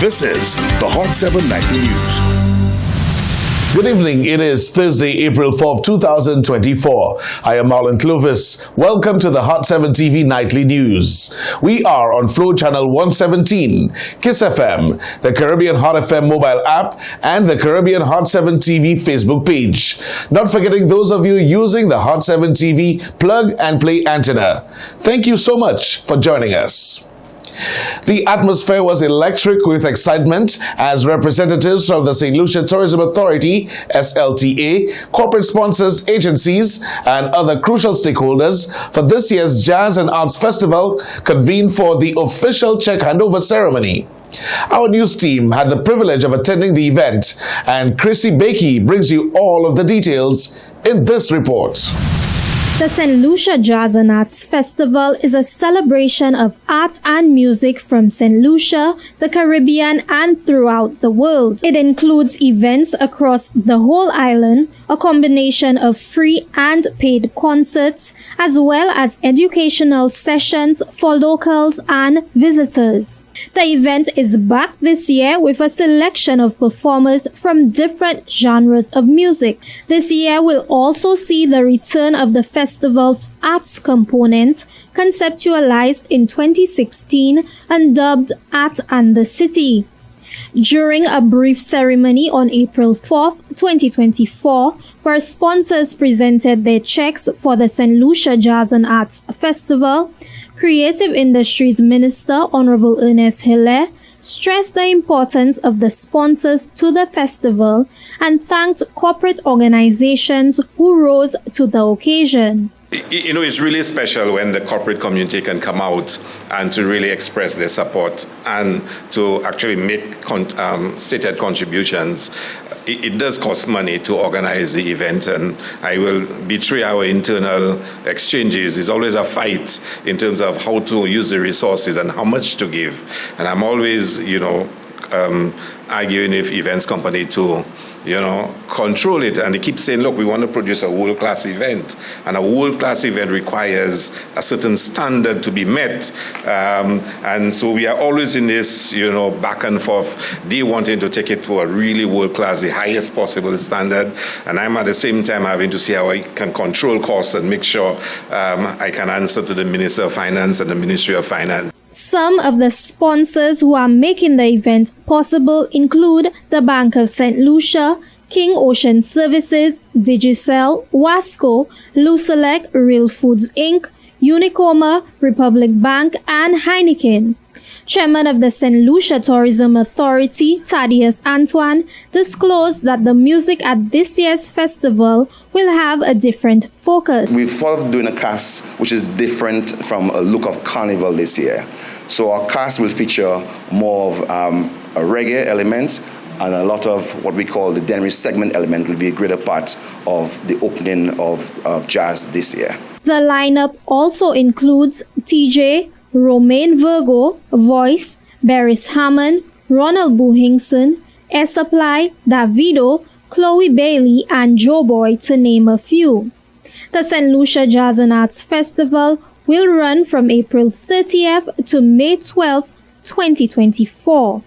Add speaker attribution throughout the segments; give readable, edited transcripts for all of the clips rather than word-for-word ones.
Speaker 1: This is the Hot 7 Nightly News.
Speaker 2: Good evening. It is Thursday, April 4th, 2024. I am Marlon Clovis. Welcome to the Hot 7 TV Nightly News. We are on Flow Channel 117, Kiss FM, the Caribbean Hot FM mobile app, and the Caribbean Hot 7 TV Facebook page. Not forgetting those of you using the Hot 7 TV plug and play antenna. Thank you so much for joining us. The atmosphere was electric with excitement as representatives from the Saint Lucia Tourism Authority, SLTA, corporate sponsors, agencies, and other crucial stakeholders for this year's Jazz and Arts Festival convened for the official check handover ceremony. Our news team had the privilege of attending the event, and Chrissy Bakey brings you all of the details in this report.
Speaker 3: The Saint Lucia Jazz and Arts Festival is a celebration of art and music from Saint Lucia, the Caribbean, and throughout the world. It includes events across the whole island, a combination of free and paid concerts, as well as educational sessions for locals and visitors. The event is back this year with a selection of performers from different genres of music. This year will also see the return of the festival's arts component, conceptualized in 2016 and dubbed Art and the City. During a brief ceremony on April 4th, 2024, where sponsors presented their checks for the Saint Lucia Jazz and Arts Festival, Creative Industries Minister Honorable Ernest Hilaire stressed the importance of the sponsors to the festival and thanked corporate organizations who rose to the occasion.
Speaker 4: You know, it's really special when the corporate community can come out and to really express their support and to actually make stated contributions. It does cost money to organize the event, and I will betray our internal exchanges. It's always a fight in terms of how to use the resources and how much to give. And I'm always, arguing with events company to control it. And they keep saying, look, we want to produce a world-class event. And a world-class event requires a certain standard to be met. And so we are always in this, back and forth. They wanting to take it to a really world-class, the highest possible standard. And I'm at the same time having to see how I can control costs and make sure I can answer to the Minister of Finance and the Ministry of Finance.
Speaker 3: Some of the sponsors who are making the event possible include the Bank of Saint Lucia, King Ocean Services, Digicel, Wasco, Lucelec, Real Foods Inc., Unicoma, Republic Bank, and Heineken. Chairman of the Saint Lucia Tourism Authority, Thaddeus Antoine, disclosed that the music at this year's festival will have a different focus.
Speaker 5: We thought of doing a cast which is different from a look of carnival this year. So our cast will feature more of a reggae element, and a lot of what we call the Dennery segment element will be a greater part of the opening of jazz this year.
Speaker 3: The lineup also includes TJ, Romain Virgo, Voice, Beres Hammond, Ronald Buhingson, Air Supply, Davido, Chloe Bailey, and Joe Boy, to name a few. The Saint Lucia Jazz and Arts Festival will run from April 30th to May 12th, 2024.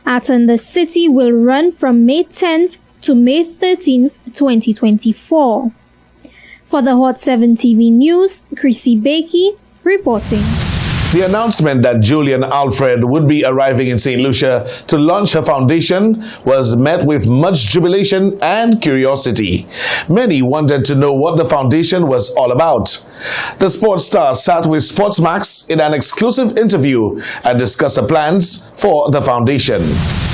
Speaker 3: Art in the City will run from May 10th to May 13th, 2024. For the Hot 7 TV News, Chrissy Bakey reporting.
Speaker 2: The announcement that Julian Alfred would be arriving in St. Lucia to launch her foundation was met with much jubilation and curiosity. Many wanted to know what the foundation was all about. The sports star sat with Sportsmax in an exclusive interview and discussed the plans for the foundation.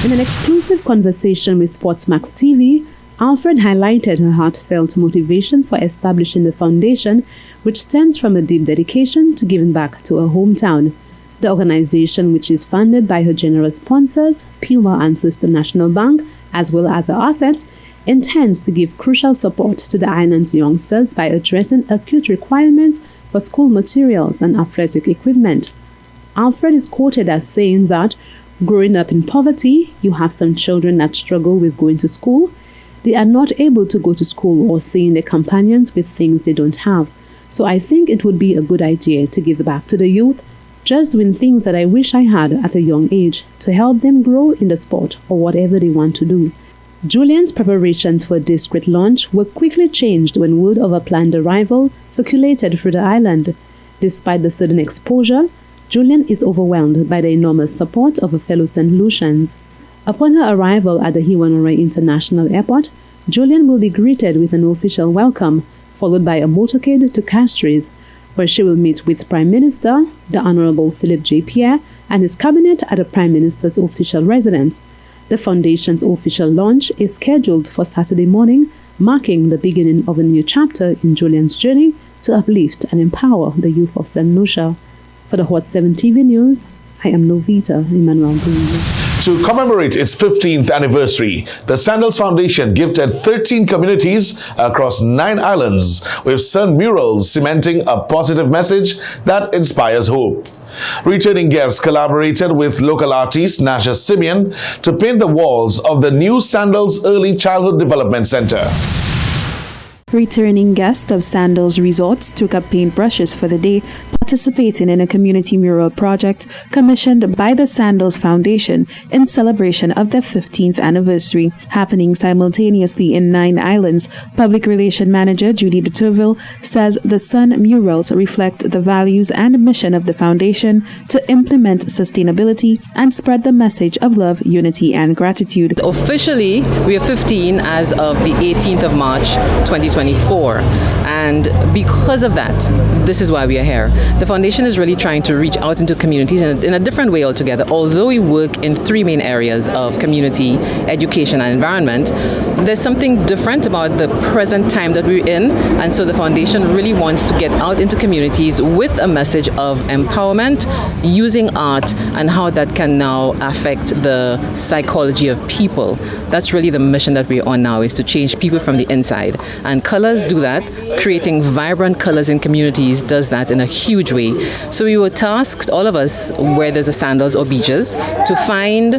Speaker 6: In an exclusive conversation with Sportsmax TV, Alfred highlighted her heartfelt motivation for establishing the foundation, which stems from a deep dedication to giving back to her hometown. The organization, which is funded by her generous sponsors, Puma and First National Bank, as well as her assets, intends to give crucial support to the island's youngsters by addressing acute requirements for school materials and athletic equipment. Alfred is quoted as saying that, growing up in poverty, you have some children that struggle with going to school. They are not able to go to school or seeing their companions with things they don't have. So I think it would be a good idea to give back to the youth just doing things that I wish I had at a young age to help them grow in the sport or whatever they want to do. Julian's preparations for a discreet launch were quickly changed when word of a planned arrival circulated through the island. Despite the sudden exposure, Julian is overwhelmed by the enormous support of her fellow St. Lucians. Upon her arrival at the Hiwanure International Airport, Julian will be greeted with an official welcome, followed by a motorcade to Castries, where she will meet with Prime Minister, the Honorable Philip J. Pierre, and his cabinet at the Prime Minister's official residence. The foundation's official launch is scheduled for Saturday morning, marking the beginning of a new chapter in Julian's journey to uplift and empower the youth of Saint Lucia. For the Hot 7 TV News, I am Novita Emmanuel Green.
Speaker 2: To commemorate its 15th anniversary, the Sandals Foundation gifted 13 communities across 9 islands with sun murals cementing a positive message that inspires hope. Returning guests collaborated with local artist Nasha Simeon to paint the walls of the new Sandals Early Childhood Development Center.
Speaker 7: Returning guests of Sandals Resorts took up paintbrushes for the day, participating in a community mural project commissioned by the Sandals Foundation in celebration of their 15th anniversary. Happening simultaneously in 9 islands, Public Relations Manager Judy de Tourville says the sun murals reflect the values and mission of the foundation to implement sustainability and spread the message of love, unity, and gratitude.
Speaker 8: Officially, we are 15 as of the 18th of March, 2024. And because of that, this is why we are here. The foundation is really trying to reach out into communities in a different way altogether. Although we work in 3 main areas of community, education, and environment, there's something different about the present time that we're in. And so the foundation really wants to get out into communities with a message of empowerment, using art, and how that can now affect the psychology of people. That's really the mission that we're on now, is to change people from the inside. And colors do that. Creating vibrant colors in communities does that in a huge way. So we were tasked, all of us, where there's a Sandals or beaches, to find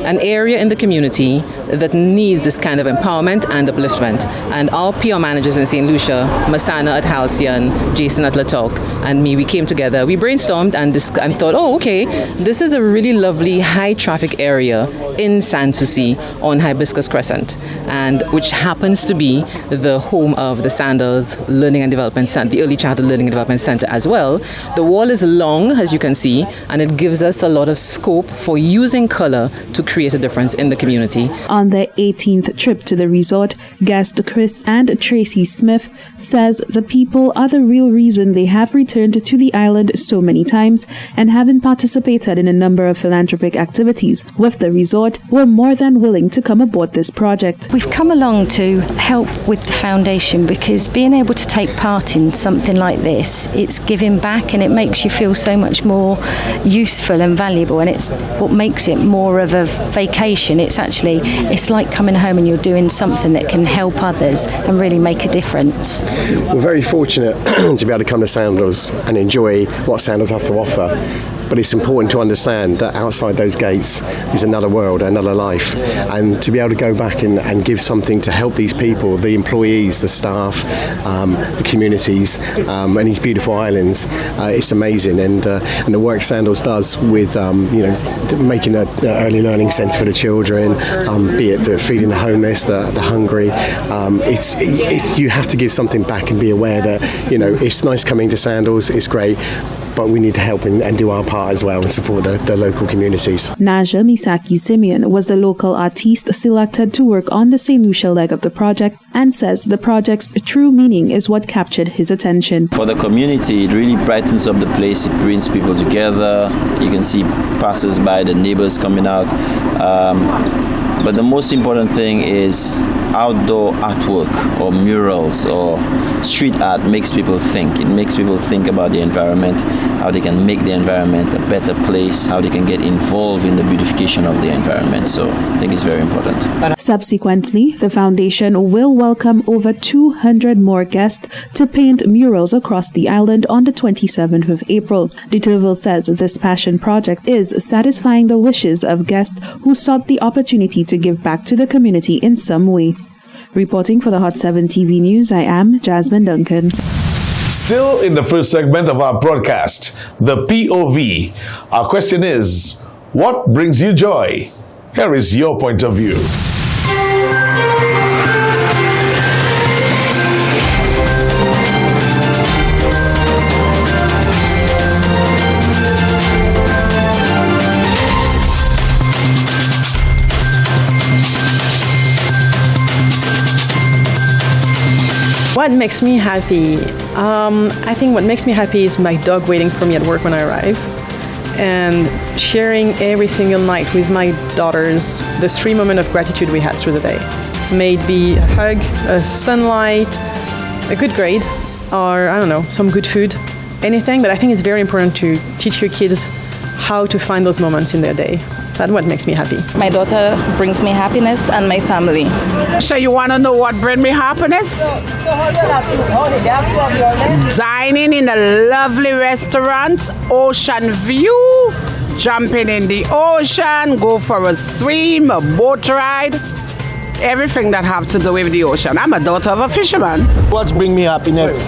Speaker 8: an area in the community that needs this kind of empowerment and upliftment. And our PR managers in Saint Lucia, Masana at Halcyon, Jason at Latok, and me, we came together. We brainstormed and thought, oh, okay, this is a really lovely high traffic area in Saint Lucia on Hibiscus Crescent, and which happens to be the home of the Sandals Learning and Development Center, the Early Childhood Learning and Development Center as well. The wall is long, as you can see, and it gives us a lot of scope for using color to create a difference in the community.
Speaker 7: On their 18th trip to the resort, guest Chris and Tracy Smith says the people are the real reason they have returned to the island so many times, and having participated in a number of philanthropic activities with the resort, were more than willing to come aboard this project.
Speaker 9: We've come along to help with the foundation because being able to take part in something like this, it's giving back and it makes you feel so much more useful and valuable, and it's what makes it more of a vacation. It's like coming home and you're doing something that can help others and really make a difference.
Speaker 10: We're very fortunate to be able to come to Sandals and enjoy what Sandals have to offer. But it's important to understand that outside those gates is another world, another life. And to be able to go back and give something to help these people, the employees, the staff, the communities, and these beautiful islands, it's amazing. And the work Sandals does with, making an early learning centre for the children, be it the feeding the homeless, the hungry, you have to give something back and be aware that, it's nice coming to Sandals, it's great, but we need to help and do our part as well and support the local communities.
Speaker 7: Naja Misaki Simeon was the local artiste selected to work on the St. Lucia leg of the project and says the project's true meaning is what captured his attention.
Speaker 11: For the community, it really brightens up the place. It brings people together. You can see passers-by, the neighbors coming out. But the most important thing is outdoor artwork or murals or street art makes people think. It makes people think about the environment, how they can make the environment a better place, how they can get involved in the beautification of the environment. So I think it's very important.
Speaker 7: Subsequently, the foundation will welcome over 200 more guests to paint murals across the island on the 27th of April. De Tourville says this passion project is satisfying the wishes of guests who sought the opportunity to give back to the community in some way. Reporting for the Hot 7 TV News, I am Jasmine Duncan.
Speaker 2: Still in the first segment of our broadcast, the POV. Our question is, what brings you joy? Here is your point of view.
Speaker 12: What makes me happy? I think what makes me happy is my dog waiting for me at work when I arrive, and sharing every single night with my daughters the 3 moments of gratitude we had through the day. May it be a hug, a sunlight, a good grade, or I don't know, some good food, anything. But I think it's very important to teach your kids how to find those moments in their day. That's what makes me happy.
Speaker 13: My daughter brings me happiness and my family.
Speaker 14: So you want to know what brings me happiness? Dining in a lovely restaurant, ocean view, jumping in the ocean, go for a swim, a boat ride, everything that have to do with the ocean. I'm a daughter of a fisherman.
Speaker 15: What brings me happiness?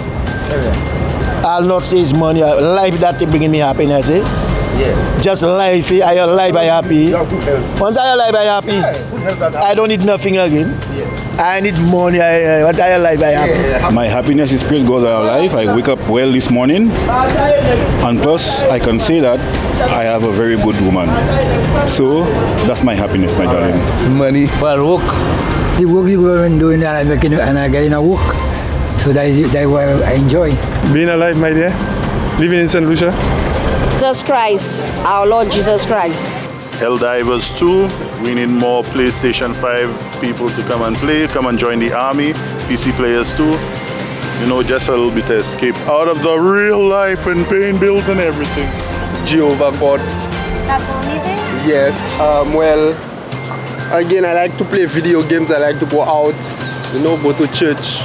Speaker 15: I'll not say it's money. Life that bringing me happiness, eh? Yeah. Just life, I alive, I happy. Once I alive, I happy. I don't need nothing again. I need money. Once I alive, I happy.
Speaker 16: My happiness is spirit goes alive. I wake up well this morning, and plus I can say that I have a very good woman. So that's my happiness, my darling.
Speaker 17: Money. Well, work. The work you go and doing that, and I get in a work. So that's what I enjoy.
Speaker 18: Being alive, my dear. Living in Saint Lucia.
Speaker 19: Jesus Christ, our Lord Jesus Christ.
Speaker 20: Helldivers 2, we need more PlayStation 5 people to come and play, come and join the army, PC players too. You know, just a little bit of escape out of the real life and paying bills and everything.
Speaker 21: Jehovah God.
Speaker 22: That's the only thing?
Speaker 21: Yes, well, again, I like to play video games, I like to go out, you know, go to church.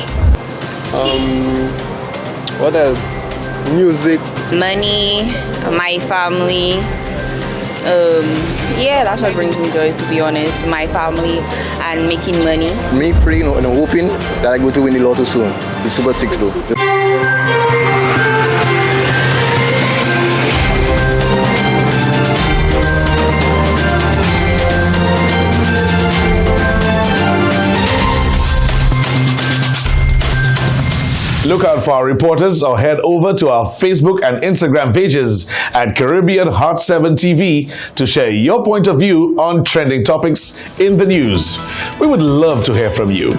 Speaker 21: What else? Music.
Speaker 23: Money, my family. Yeah, that's what brings me joy, to be honest. My family and making money.
Speaker 21: Me praying and hoping that I go to win the lotto soon. The Super 6 though.
Speaker 2: Look out for our reporters or head over to our Facebook and Instagram pages at Caribbean Hot 7 TV to share your point of view on trending topics in the news. We would love to hear from you.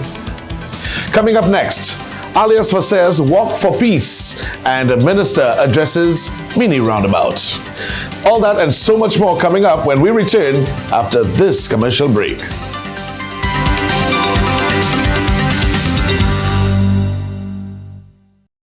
Speaker 2: Coming up next, alias Vasez Walk for Peace and a minister addresses mini roundabout. All that and so much more coming up when we return after this commercial break.